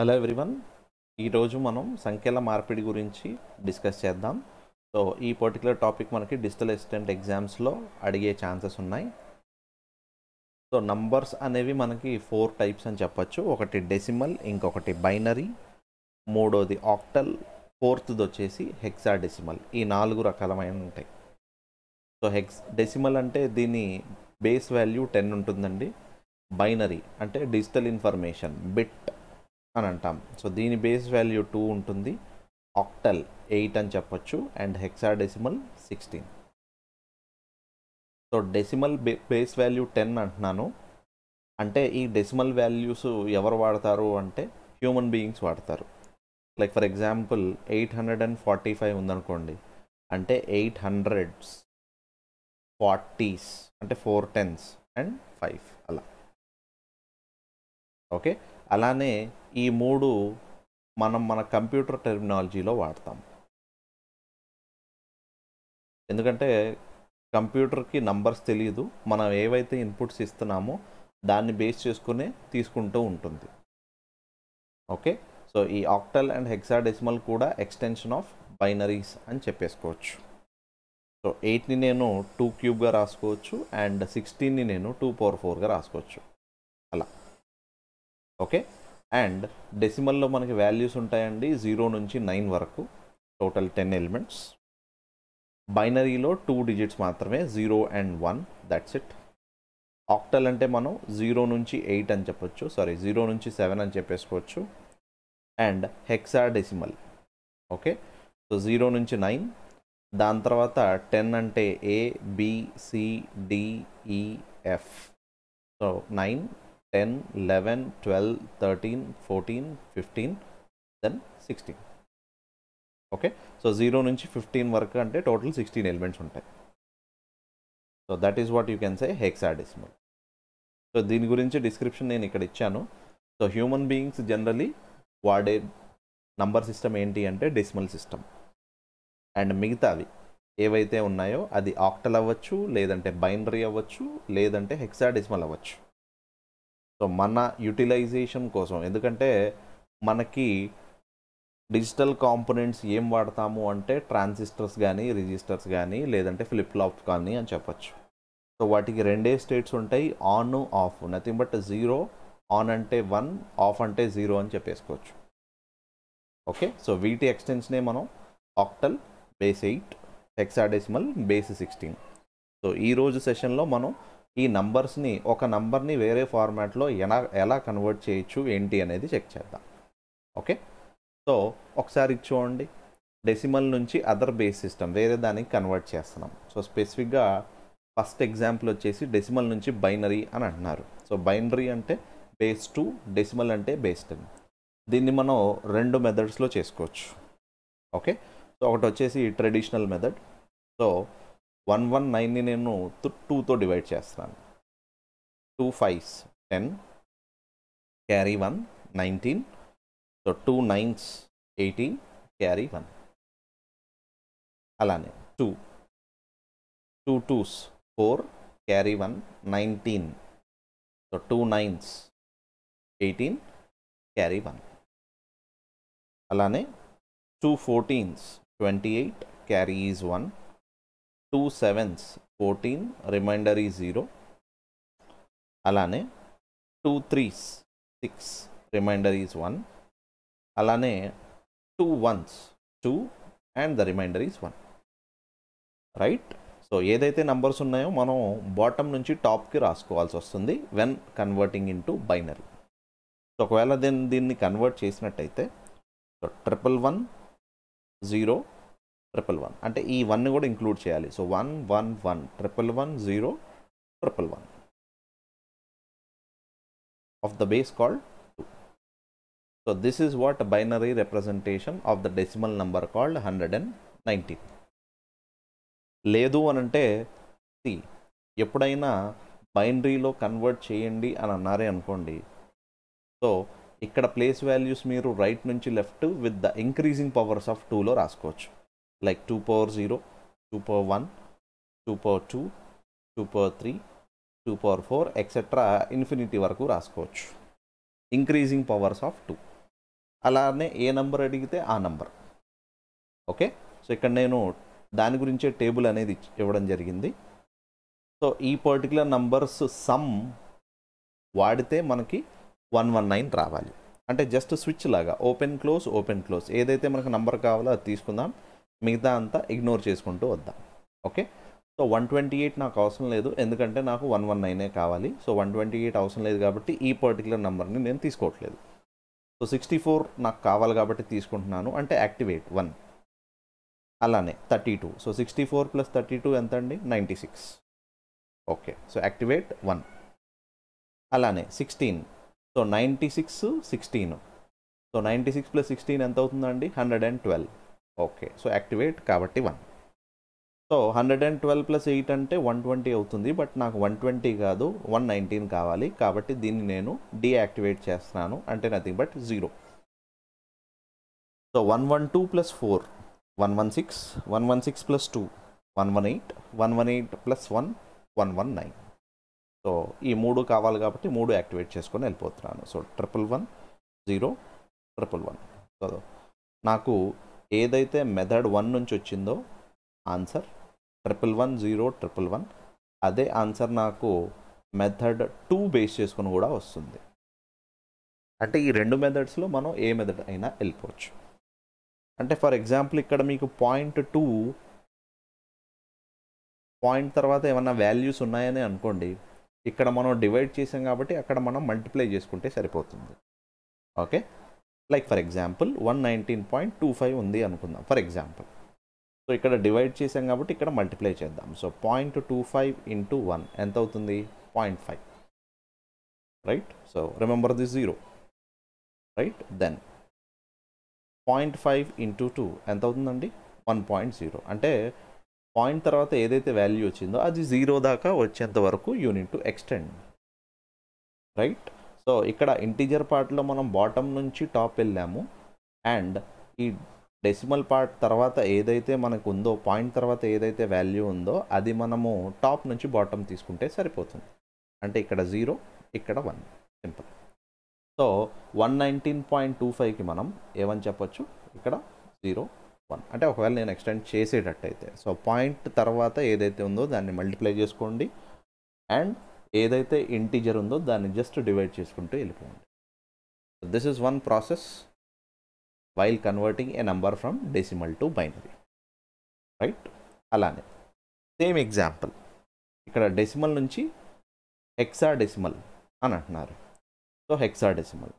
Hello everyone, ఈరోజు మనం సంఖ్యల మార్పిడి గురించి డిస్కస్ చేద్దాం. సో ఈ పర్టికులర్ టాపిక్ మనకి డిజిటల్ అసిస్టెంట్ ఎగ్జామ్స్లో అడిగే ఛాన్సెస్ ఉన్నాయి. సో నంబర్స్ అనేవి మనకి 4 టైప్స్ అని చెప్పొచ్చు. ఒకటి డెసిమల్, ఇంకొకటి బైనరీ, మూడోది ఆక్టల్, ఫోర్త్ది వచ్చేసి హెక్సాడెసిమల్. ఈ 4 రకాలమైన ఉంటాయి. సో డెసిమల్ అంటే దీని బేస్ వాల్యూ 10 ఉంటుందండి. బైనరీ అంటే డిజిటల్ ఇన్ఫర్మేషన్ బిట్ అని అంటాం. సో దీని బేస్ వాల్యూ 2 ఉంటుంది. ఆక్టల్ 8 అని చెప్పొచ్చు and hexadecimal 16. So decimal base value 10 అంటున్నాను అంటే ఈ డెసిమల్ వాల్యూస్ ఎవరు వాడతారు అంటే హ్యూమన్ బీయింగ్స్ వాడతారు. లైక్ ఫర్ ఎగ్జాంపుల్ 845 ఉందనుకోండి, అంటే 800s, 40s అంటే 4 10s అండ్ 5 అలా. ఓకే, అలానే ఈ 3 మన కంప్యూటర్ టెర్మినాలజీలో వాడతాం. ఎందుకంటే కంప్యూటర్కి నంబర్స్ తెలియదు, మనం ఏవైతే ఇన్పుట్స్ ఇస్తున్నామో దాన్ని బేస్ చేసుకునే తీసుకుంటూ ఉంటుంది. ఓకే, సో ఈ ఆక్టల్ అండ్ హెక్సాడెసిమల్ కూడా ఎక్స్టెన్షన్ ఆఫ్ బైనరీస్ అని చెప్పేసుకోవచ్చు. సో 8ని నేను 2 క్యూబ్గా రాసుకోవచ్చు అండ్ 16ని నేను 2 పవర్ 4గా రాసుకోవచ్చు అలా. ఓకే, అండ్ డెసిమల్లో మనకి వాల్యూస్ ఉంటాయండి 0 నుంచి 9 వరకు, టోటల్ 10 ఎలిమెంట్స్. బైనరీలో 2 డిజిట్స్ మాత్రమే, 0 అండ్ 1, దట్స్ ఇట్. ఆక్టల్ అంటే మనం 0 నుంచి 8 అని చెప్పొచ్చు, 0 నుంచి 7 అని చెప్పేసుకోవచ్చు. అండ్ హెక్సాడెసిమల్, ఓకే, సో 0 నుంచి 9, దాని తర్వాత 10 అంటే A B C D E F. So 9 10 11 12 13 14 15 then 16. Okay, so 0 నుంచి 15 వరకు అంటే టోటల్ 16 ఎలిమెంట్స్ ఉంటాయి. So that is what you can say hexadecimal. So దీని గురించి డిస్క్రిప్షన్ నేను ఇక్కడ ఇచ్చాను. సో హ్యూమన్ బీయింగ్స్ జనరలీ వాడే నంబర్ సిస్టమ్ ఏంటి అంటే డెసిమల్ సిస్టమ్. అండ్ మిగతావి ఏవైతే ఉన్నాయో అది ఆక్టల్ అవ్వచ్చు, లేదంటే బైనరీ అవ్వచ్చు, లేదంటే హెక్సాడెసిమల్ అవ్వచ్చు. సో మన యూటిలైజేషన్ కోసం, ఎందుకంటే మనకి డిజిటల్ కాంపోనెంట్స్ ఏం వాడతాము అంటే ట్రాన్సిస్టర్స్ కానీ, రిజిస్టర్స్ కానీ, లేదంటే ఫ్లిప్ ఫ్లాప్స్ కానీ అని చెప్పచ్చు. సో వాటికి రెండే స్టేట్స్ ఉంటాయి, on off, nothing but 0, on అంటే 1, ఆఫ్ అంటే 0 అని చెప్పేసుకోవచ్చు. ఓకే, సో వీటి ఎక్స్టెన్షనే మనం octal base 8, hexadecimal base 16. So ఈరోజు సెషన్లో మనం ఈ నంబర్స్ని, ఒక నంబర్ని వేరే ఫార్మాట్లో ఎలా కన్వర్ట్ చేయొచ్చు ఏంటి అనేది చెక్ చేద్దాం. ఓకే, సో ఒకసారి చూడండి, డెసిమల్ నుంచి అదర్ బేస్ సిస్టమ్ వేరే దానికి కన్వర్ట్ చేస్తున్నాం. సో స్పెసిఫిక్గా ఫస్ట్ ఎగ్జాంపుల్ వచ్చేసి డెసిమల్ నుంచి బైనరీ అని అంటున్నారు. సో బైనరీ అంటే బేస్ 2, డెసిమల్ అంటే బేస్ 10. దీన్ని మనం 2 మెథడ్స్లో చేసుకోవచ్చు. ఓకే, సో ఒకటి వచ్చేసి ట్రెడిషనల్ మెథడ్. సో 119ని నేను 2తో డివైడ్ చేస్తున్నాను. 2 5s 10, carry 1 19. So 2 9s 18, carry 1. అలానే 2 2s 4, carry 1 19. So 2 9s 18, carry 1. అలానే 2 14s 28, carry is 1. 2 7s 14, remainder is 0. అలానే 2 3s 6, రిమైండర్ ఈజ్ 1. అలానే 2 1s 2 and the remainder is 1. Right, so ఏదైతే నంబర్స్ ఉన్నాయో మనం బాటమ్ నుంచి టాప్కి రాసుకోవాల్సి వస్తుంది when converting into binary. So ఒకవేళ దీన్ని కన్వర్ట్ చేసినట్టయితే సో 111 0 111 అంటే ఈ 1 కూడా ఇంక్లూడ్ చేయాలి. So 1 1 1 111 0 111 of the base called 2. So this is what a binary representation of the decimal number called 119. లేదు అని అంటే ఎప్పుడైనా బైనరీలో కన్వర్ట్ చేయండి అని అన్నారే అనుకోండి, సో ఇక్కడ ప్లేస్ వాల్యూస్ మీరు రైట్ నుంచి left with the increasing powers of 2లో రాసుకోవచ్చు. Like 2 power 0, 2 power 1, 2 power 2, 2 power 3, 2 power 4 etcetera infinity వరకు రాసుకోవచ్చు, ఇంక్రీజింగ్ పవర్స్ ఆఫ్ 2. అలానే ఏ నెంబర్ అడిగితే ఆ నెంబర్. ఓకే, సో ఇక్కడ నేను దాని గురించే టేబుల్ అనేది ఇవ్వడం జరిగింది. సో ఈ పర్టికులర్ నంబర్స్ సమ్ వాడితే మనకి 119 రావాలి. అంటే జస్ట్ స్విచ్ లాగా ఓపెన్ క్లోజ్ ఏదైతే మనకు నంబర్ కావాలో అది తీసుకుందాం, మిగతా అంతా ఇగ్నోర్ చేసుకుంటూ వద్దాం. ఓకే, సో 128 నాకు అవసరం లేదు, ఎందుకంటే నాకు 119 కావాలి. సో 128 అవసరం లేదు కాబట్టి ఈ పర్టికులర్ నెంబర్ని నేను తీసుకోవట్లేదు. సో 64 నాకు కావాలి కాబట్టి తీసుకుంటున్నాను, అంటే యాక్టివేట్ 1. అలానే 32, సో 64 + 32 ఎంత అండి? 96. Okay, so activate 1. అలానే 16, సో 96 16, సో 96 + 16 ఎంత అవుతుందండి? 112. ఓకే, సో యాక్టివేట్ కాబట్టి 1. సో 112 + 8 అంటే 120 అవుతుంది, బట్ నాకు 120 కాదు 119 కావాలి, కాబట్టి దీన్ని నేను డీయాక్టివేట్ చేస్తున్నాను, అంటే నథింగ్ బట్ 0. సో 112 + 4 116, 116 + 2 118, 118 + 1 119. సో ఈ 3 కావాలి కాబట్టి 3 యాక్టివేట్ చేసుకొని వెళ్ళిపోతున్నాను. సో 111 0 111. సో నాకు ఏదైతే మెథడ్ 1 నుంచి వచ్చిందో ఆన్సర్ 111 0 111, అదే ఆన్సర్ నాకు మెథడ్ 2 బేస్ చేసుకొని కూడా వస్తుంది. అంటే ఈ 2 మెథడ్స్లో మనం ఏ మెథడ్ అయినా వెళ్ళిపోవచ్చు. అంటే ఫర్ ఎగ్జాంపుల్ ఇక్కడ మీకు పాయింట్ తర్వాత ఏమన్నా వాల్యూస్ ఉన్నాయని అనుకోండి, ఇక్కడ మనం డివైడ్ చేసాం కాబట్టి అక్కడ మనం మల్టిప్లై చేసుకుంటే సరిపోతుంది. ఓకే, లైక్ ఫర్ ఎగ్జాంపుల్ 119.25 ఉంది అనుకుందాం ఫర్ ఎగ్జాంపుల్. సో ఇక్కడ డివైడ్ చేసాం కాబట్టి ఇక్కడ మల్టిప్లై చేద్దాం. సో 0.25 × 1 ఎంత అవుతుంది? 0.5, right? So remember this 0, right? Then 0.5 × 2 ఎంత అవుతుందండి? 1.0. అంటే పాయింట్ తర్వాత ఏదైతే వాల్యూ వచ్చిందో అది 0 దాకా వచ్చేంత వరకు you need to extend, right? So ఇక్కడ ఇంటీజర్ పార్ట్లో మనం బాటమ్ నుంచి టాప్ వెళ్ళాము, అండ్ ఈ డెసిమల్ పార్ట్ తర్వాత ఏదైతే మనకు ఉందో, పాయింట్ తర్వాత ఏదైతే వాల్యూ ఉందో అది మనము టాప్ నుంచి బాటమ్ తీసుకుంటే సరిపోతుంది. అంటే ఇక్కడ 0, ఇక్కడ 1, సింపుల్. సో 119.25కి మనం ఏమని చెప్పొచ్చు? ఇక్కడ 0 1. అంటే ఒకవేళ నేను ఎక్స్టెండ్ చేసేటట్టయితే, సో పాయింట్ తర్వాత ఏదైతే ఉందో దాన్ని మల్టిప్లై చేసుకోండి, అండ్ ఏదైతే ఇంటీజర్ ఉందో దాన్ని జస్ట్ డివైడ్ చేసుకుంటూ వెళ్ళిపోండి. This is one process while converting A number from decimal to binary, right? అలానే సేమ్ ఎగ్జాంపుల్ ఇక్కడ డెసిమల్ నుంచి హెక్సాడెసిమల్ అని అంటున్నారు. సో హెక్సాడెసిమల్,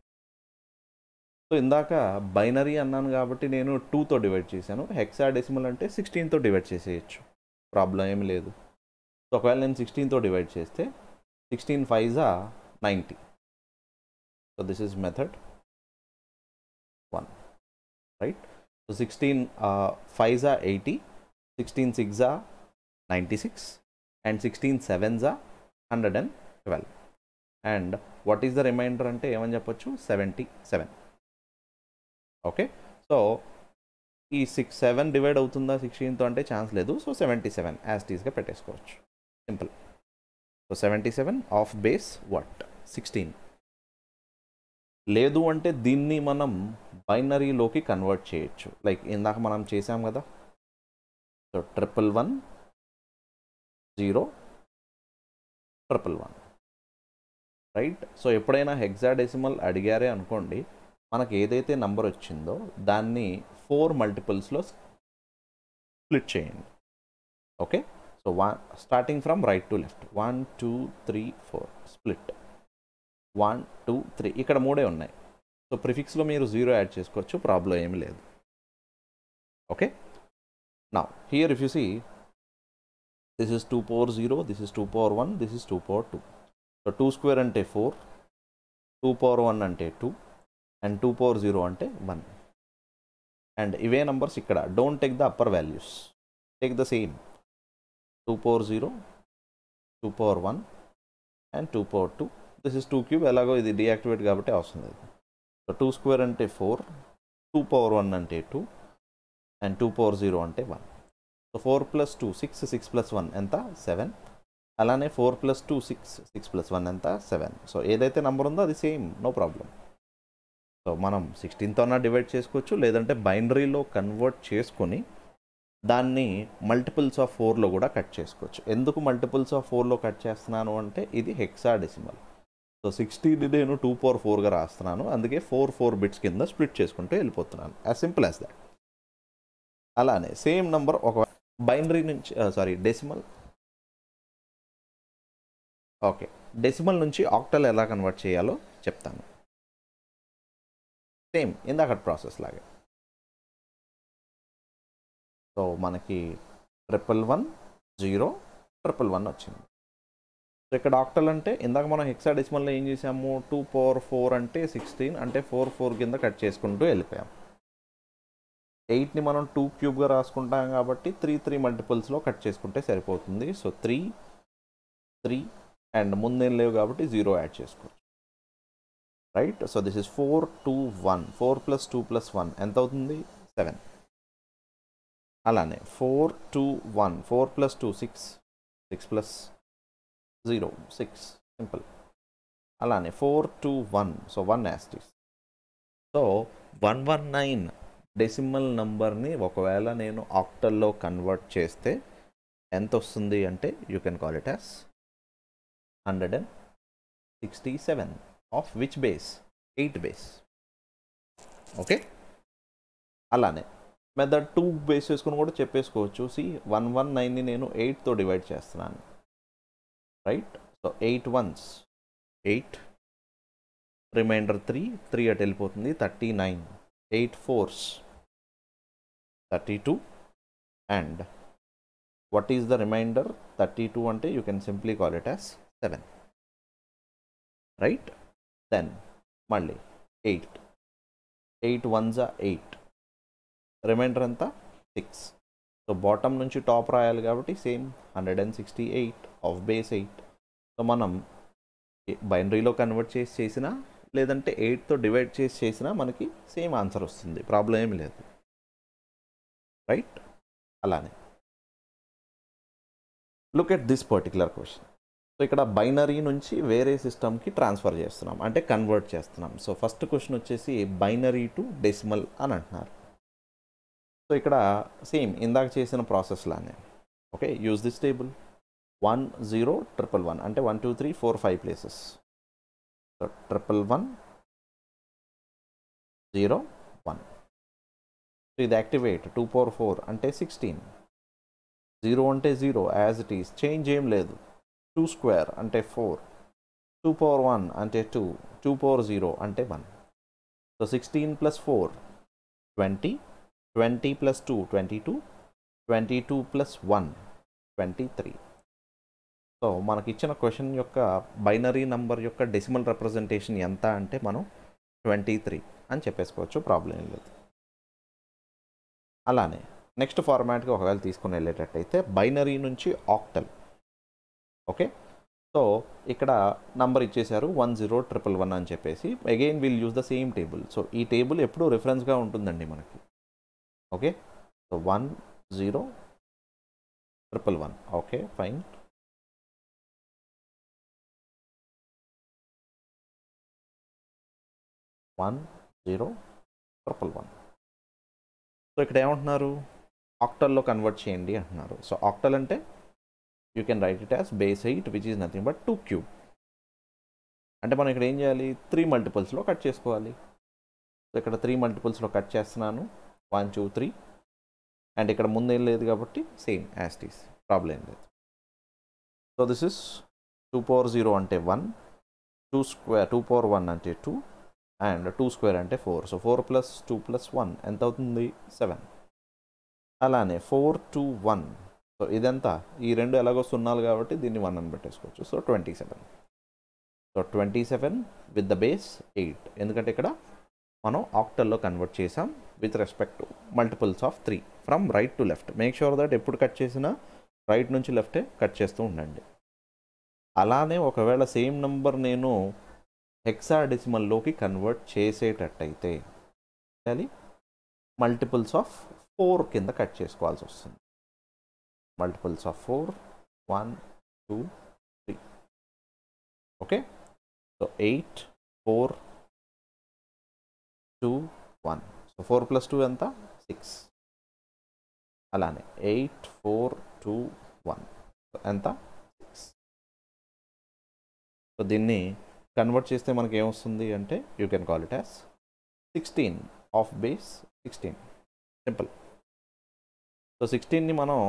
సో ఇందాక బైనరీ అన్నాను కాబట్టి నేను 2తో డివైడ్ చేశాను. హెక్సాడెసిమల్ అంటే 16తో డివైడ్ చేసేయచ్చు, ప్రాబ్లం ఏమి లేదు. సో ఒకవేళ నేను 16తో డివైడ్ చేస్తే 16 5s are 90. So this is method 1, right? So 16 5s are 80, 16 6s are 96, and 16 7s are 112. And what is the remainder అంటే ఏమని చెప్పొచ్చు? 77. ఓకే, సో ఈ 7 డివైడ్ అవుతుందా 16తో అంటే ఛాన్స్ లేదు. సో 77 యాజ్ టీస్గా పెట్టేసుకోవచ్చు, simple. So 77 of base what? 16. లేదు అంటే దీన్ని మనం బైనరీలోకి కన్వర్ట్ చేయొచ్చు, లైక్ ఇందాక మనం చేసాం కదా. So 111 0 111, right? సో ఎప్పుడైనా హెక్సాడెసిమల్ అడిగారే అనుకోండి, మనకు ఏదైతే నంబర్ వచ్చిందో దాన్ని 4 మల్టిపుల్స్లో స్ప్లిట్ చేయండి. Okay, so starting from right to left 1 2 3 4 split 1 2 3, ఇక్కడ 3 ఉన్నాయి. సో ప్రిఫిక్స్లో మీరు 0 యాడ్ చేసుకోవచ్చు, ప్రాబ్లం ఏమి లేదు. Okay, now here if you see this is 2 power 0, this is 2 power 1, this is 2 power 2. So 2 square అంటే 4, 2 power 1 అంటే 2, అండ్ 2 power 0 అంటే 1. And ఇవే నంబర్స్ ఇక్కడ don't take the upper values, take the same 2 power 0, 2 power 1 and 2 power 2. This is 2 cube, ఎలాగో ఇది deactivate కాబట్టి అవసరం లేదు. సో 2 square అంటే 4, 2 power 1 అంటే 2, అండ్ 2 power 0 అంటే 1. సో 4 + 2 6, 6 + 1 ఎంత? 7. అలానే 4 + 2 6, 6 + 1 ఎంత? 7. సో ఏదైతే నెంబర్ ఉందో అది సేమ్, నో ప్రాబ్లం. సో మనం 16తో డివైడ్ చేసుకోవచ్చు, లేదంటే బైనరీలో కన్వర్ట్ చేసుకొని దాన్ని మల్టిపుల్స్ ఆఫ్ 4లో కూడా కట్ చేసుకోవచ్చు. ఎందుకు మల్టిపుల్స్ ఆఫ్ 4లో కట్ చేస్తున్నాను అంటే ఇది హెక్సాడెసిమల్. సో 16 నేను 2/4గా రాస్తున్నాను, అందుకే 4 బిట్స్ కింద స్ప్లిట్ చేసుకుంటూ వెళ్ళిపోతున్నాను. As simple as that. అలానే సేమ్ నంబర్ ఒక బైనరీ నుంచి డెసిమల్, ఓకే, డెసిమల్ నుంచి ఆక్టల్ ఎలా కన్వర్ట్ చేయాలో చెప్తాను. సేమ్ ఇందాక ప్రాసెస్ లాగే. సో మనకి 111 వచ్చింది. సో ఇక్కడ ఆక్టల్ అంటే ఇందాక మనం హెక్సాడెసిమల్లో ఏం చేసాము, 2/4 అంటే 16, అంటే 4 కింద కట్ చేసుకుంటూ వెళ్ళిపోయాం. 8ని మనం 2 క్యూబ్గా రాసుకుంటాం కాబట్టి 3 మల్టిపుల్స్లో కట్ చేసుకుంటే సరిపోతుంది. సో 3 అండ్ ముందేం లేవు కాబట్టి 0 యాడ్ చేసుకోవచ్చు, రైట్. సో దిస్ ఇస్ 4 2 1, 4 + 2 + 1 ఎంత అవుతుంది, 7. అలానే 4 2 1, 4 + 2 6, 6 + 0 6, సింపుల్. అలానే 4 2 1, సో 1 యాస్టిస్. సో 119 డెసిమల్ నంబర్ని ఒకవేళ నేను ఆక్టల్లో కన్వర్ట్ చేస్తే ఎంత వస్తుంది అంటే you can call it as 167 of which base, 8 base. Okay, అలానే మెథడ్ 2 బేస్ చేసుకుని కూడా చెప్పేసుకోవచ్చు. 119ని నేను 8తో డివైడ్ చేస్తున్నాను, రైట్. సో 8 1s 8, రిమైండర్ 3 అటు వెళ్ళిపోతుంది, 39, 8 4s 32, and what is the remainder, 32 అంటే you can simply call it as 7, right. Then మళ్ళీ 8 1s are 8, reminder ఎంత 6. సో బాటమ్ నుంచి టాప్ రాయాలి కాబట్టి సేమ్ 168 ఆఫ్ బేస్ 8. సో మనం బైనరీలో కన్వర్ట్ చేసినా లేదంటే 8తో డివైడ్ చేసినా మనకి సేమ్ ఆన్సర్ వస్తుంది, ప్రాబ్లం ఏమి లేదు, రైట్. అలానే look at this particular question. So ఇక్కడ బైనరీ నుంచి వేరే సిస్టమ్కి ట్రాన్స్ఫర్ చేస్తున్నాం, అంటే కన్వర్ట్ చేస్తున్నాం. సో ఫస్ట్ క్వశ్చన్ వచ్చేసి బైనరీ టు డెసిమల్ అని అంటున్నారు. సో ఇక్కడ సేమ్ ఇందాక చేసిన ప్రాసెస్ లానే, ఓకే, యూజ్ దిస్ టేబుల్ 1 0 1 1 అంటే 1 2 3 4 5 ప్లేసెస్. సో 1 0 1. సో ఇది యాక్టివేట్ 2/4 అంటే 16, 0 అంటే 0 యాజ్ ఇట్ ఈస్, చేంజ్ ఏం లేదు. 2² అంటే 4, 2/1 అంటే 2, 2/0 అంటే 1. సో 16 + 4 20, 20 + 2 22, 22 + 1 23. సో మనకి ఇచ్చిన క్వశ్చన్ యొక్క బైనరీ నంబర్ యొక్క డెసిమల్ రిప్రజెంటేషన్ ఎంత అంటే మనం 23 అని చెప్పేసుకోవచ్చు, ప్రాబ్లం ఏం లేదు. అలానే నెక్స్ట్ ఫార్మాట్కి ఒకవేళ తీసుకుని వెళ్ళేటట్టయితే బైనరీ నుంచి ఆక్టల్, ఓకే. సో ఇక్కడ నంబర్ ఇచ్చేశారు 1 0 1 1 అని చెప్పేసి, again will use the same table. So ఈ టేబుల్ ఎప్పుడూ రిఫరెన్స్గా ఉంటుందండి మనకి, okay. So 1 0 1 1, okay fine. One 0 1 1. So ఇక్కడ ఏమంటున్నారు, ఆక్టల్లో కన్వర్ట్ చేయండి అంటున్నారు. సో ఆక్టల్ అంటే you can write it as base 8 which is nothing but 2 cube. అంటే మనం ఇక్కడ ఏం చేయాలి, 3 మల్టిపుల్స్లో కట్ చేసుకోవాలి. సో ఇక్కడ 3 మల్టిపుల్స్లో కట్ చేస్తున్నాను, 1 2 3, అండ్ ఇక్కడ ముందేం లేదు కాబట్టి same as it is, problem ఏం లేదు. సో దిస్ ఇస్ 2/0 అంటే 1, 2/1 అంటే 2, అండ్ 2² అంటే 4. సో 4 + 2 + 1 ఎంత అవుతుంది, 7. అలానే 4 2 1, సో ఇదంతా ఈ రెండు ఎలాగో సున్నాలు కాబట్టి దీన్ని 1 అని పెట్టేసుకోవచ్చు. So 27. So 27 with the base 8, ఎందుకంటే ఇక్కడ మనం ఆక్టల్లో కన్వర్ట్ చేసాం with respect to multiples of 3 from right to left. Make sure that ఎప్పుడు కట్ చేసినా రైట్ నుంచి లెఫ్టే కట్ చేస్తూ ఉండండి. అలానే ఒకవేళ సేమ్ నంబర్ నేను హెక్సాడెసిమల్లోకి కన్వర్ట్ చేసేటట్టయితే మల్టిపుల్స్ ఆఫ్ 4 కింద కట్ చేసుకోవాల్సి వస్తుంది. Multiples of 4 1 2 3, okay. So 8 4 2 1. So 4 + 2 ఎంత 6. అలానే 8 4 2 1 ఎంత 6. సో దీన్ని కన్వర్ట్ చేస్తే మనకి ఏమొస్తుంది అంటే you can call it as 16 of base 16. Simple. So 16ని మనం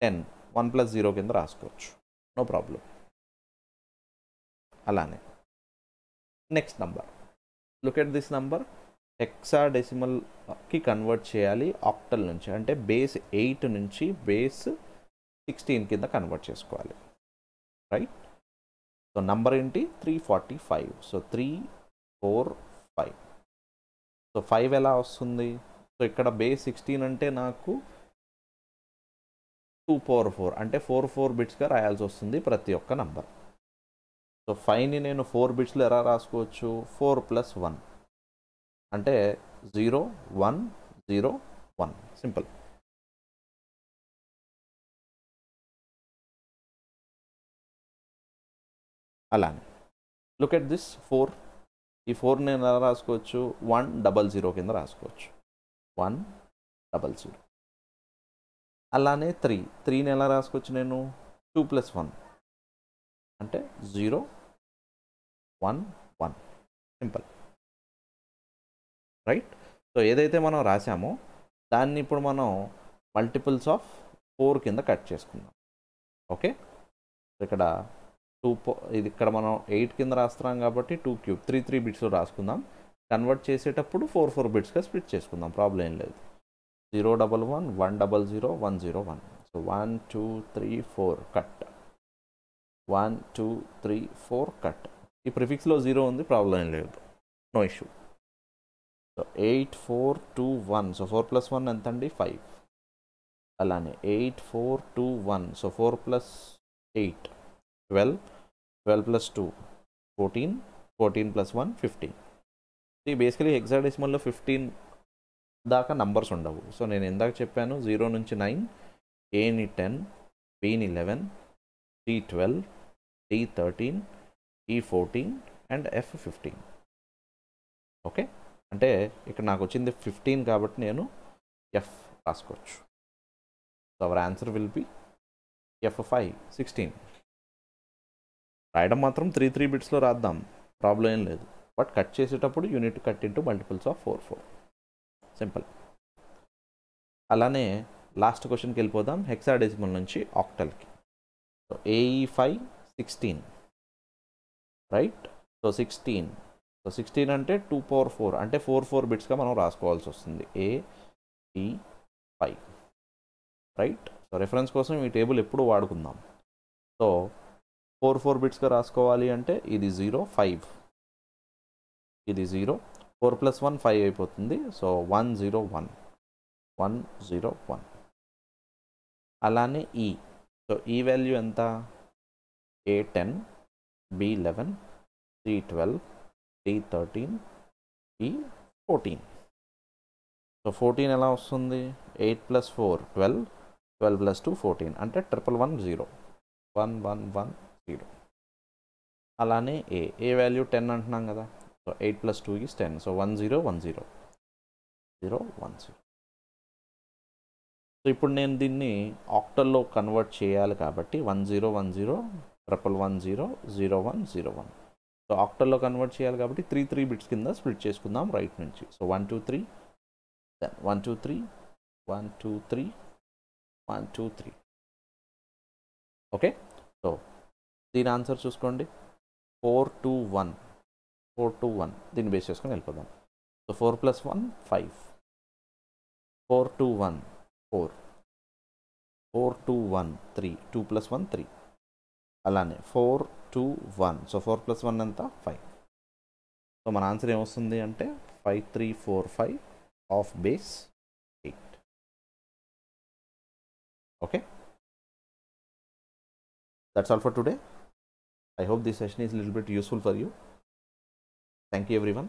10 1 + 0 కింద రాసుకోవచ్చు, నో ప్రాబ్లం. అలానే next number, look at this number. హెక్సాడెసిమల్కి కన్వర్ట్ చేయాలి ఆక్టల్ నుంచి, అంటే బేస్ 8 నుంచి బేస్ 16 కింద కన్వర్ట్ చేసుకోవాలి, రైట్? సో నంబర్ ఏంటి 345. సో 3 4 5. సో 5 ఎలా వస్తుంది? సో ఇక్కడ బేస్ 16 అంటే నాకు 2 power 4 అంటే 4 బిట్స్గా రాయాల్సి వస్తుంది ప్రతి ఒక్క నంబర్. సో 5ని నేను 4 బిట్స్లో ఎలా రాసుకోవచ్చు? 4 + 1 అంటే 0 1 0 1. సింపుల్. అలానే లుక్ ఎట్ దిస్ 4. ఈ 4 నేను ఎలా రాసుకోవచ్చు? 100 కింద రాసుకోవచ్చు, 100. అలానే 3ని ఎలా రాసుకోవచ్చు నేను? 2 + 1 అంటే 0 1 1. Simple, right? సో ఏదైతే మనం రాసామో దాన్ని ఇప్పుడు మనం మల్టిపుల్స్ ఆఫ్ 4 కింద కట్ చేసుకుందాం. ఓకే, ఇక్కడ 2 ఇది ఇక్కడ మనం 8 కింద రాస్తున్నాం కాబట్టి 2 3 3 బిట్స్లో రాసుకుందాం. కన్వర్ట్ చేసేటప్పుడు 4 బిట్స్గా స్ప్లిట్ చేసుకుందాం, ప్రాబ్లం ఏం లేదు. 0 1 1 1 0 0 1 0 1. So 1 2 3 4 cut, 1 2 3 4 cut. ఈ ప్రిఫిక్స్లో 0 ఉంది, ప్రాబ్లం ఏం లేదు, నో ఇష్యూ. సో 8 4 2 1. సో 4 + 1 ఎంత అండి? 5. అలానే 8 4 2 1. సో 4 + 8 12. 12 + 2 14. 14 + 1 15. ఇది బేసికలీ హెక్సాడెసిమల్లో 15 దాకా నంబర్స్ ఉండవు. సో నేను ఇందాక చెప్పాను 0 నుంచి 9, ఏని 10, బిని 11, సి 12, డి 13, ఈ 14 అండ్ ఎఫ్ 15. ఓకే, అంటే ఇక్కడ నాకు వచ్చింది 15 కాబట్టి నేను ఎఫ్ రాసుకోవచ్చు. So our answer will be F5 16. రాయడం మాత్రం 3 బిట్స్లో రాద్దాం, ప్రాబ్లం ఏం లేదు. బట్ కట్ చేసేటప్పుడు unit cut into multiples of 4 simple. అలానే లాస్ట్ క్వశ్చన్కి వెళ్ళిపోదాం, హెక్సాడెసిమల్ నుంచి ఆక్టల్కి. So AE5 16, right? So 16. So 16 అంటే 2 power 4 అంటే 4 బిట్స్గా మనం రాసుకోవాల్సి వస్తుంది, AE5, రైట్? సో రెఫరెన్స్ కోసం ఈ టేబుల్ ఎప్పుడు వాడుకుందాం. సో 4 బిట్స్గా రాసుకోవాలి అంటే ఇది 0 5, ఇది 0, 4 + 1 5 అయిపోతుంది. సో 1 0 1 1 0 1. అలానే ఈ, సో ఈ వాల్యూ ఎంత? A 10, B 11, C 12, D 13, E 14. So 14 ఎలా వస్తుంది? 8 + 4 12, 12 + 2 14 అంటే 1 1 1 0 1 1 1 0. అలానే ఏ వాల్యూ 10 అంటున్నాం కదా. So 8 + 2 is 10. సో 1 0 1 0 0 1 0. సో ఇప్పుడు నేను దీన్ని ఆక్టల్లో కన్వర్ట్ చేయాలి కాబట్టి 1 0 1 0 1 1 0 0 1 0 1. సో ఆక్టల్లో కన్వర్ట్ చేయాలి కాబట్టి 3 బిట్స్ కింద స్ప్లిట్ చేసుకుందాం రైట్ నుంచి. So 1 2 3, then 1 2 3 1 2 3 1 2 3. ఓకే, సో దీని ఆన్సర్ చూసుకోండి 4 2 1 4 2 1. దీన్ని బేస్ చేసుకొని వెళ్ళిపోదాం. సో 4 + 1 5, 4 2 1 4, 4 2 1 3, 2 + 1 3. అలానే 4 2 1. సో 4 + 1 ఎంత? 5. సో మన ఆన్సర్ ఏమొస్తుంది అంటే 5 3 4 5 of base 8. Okay, that's all for today. I hope this session is a little bit useful for you. Thank you everyone.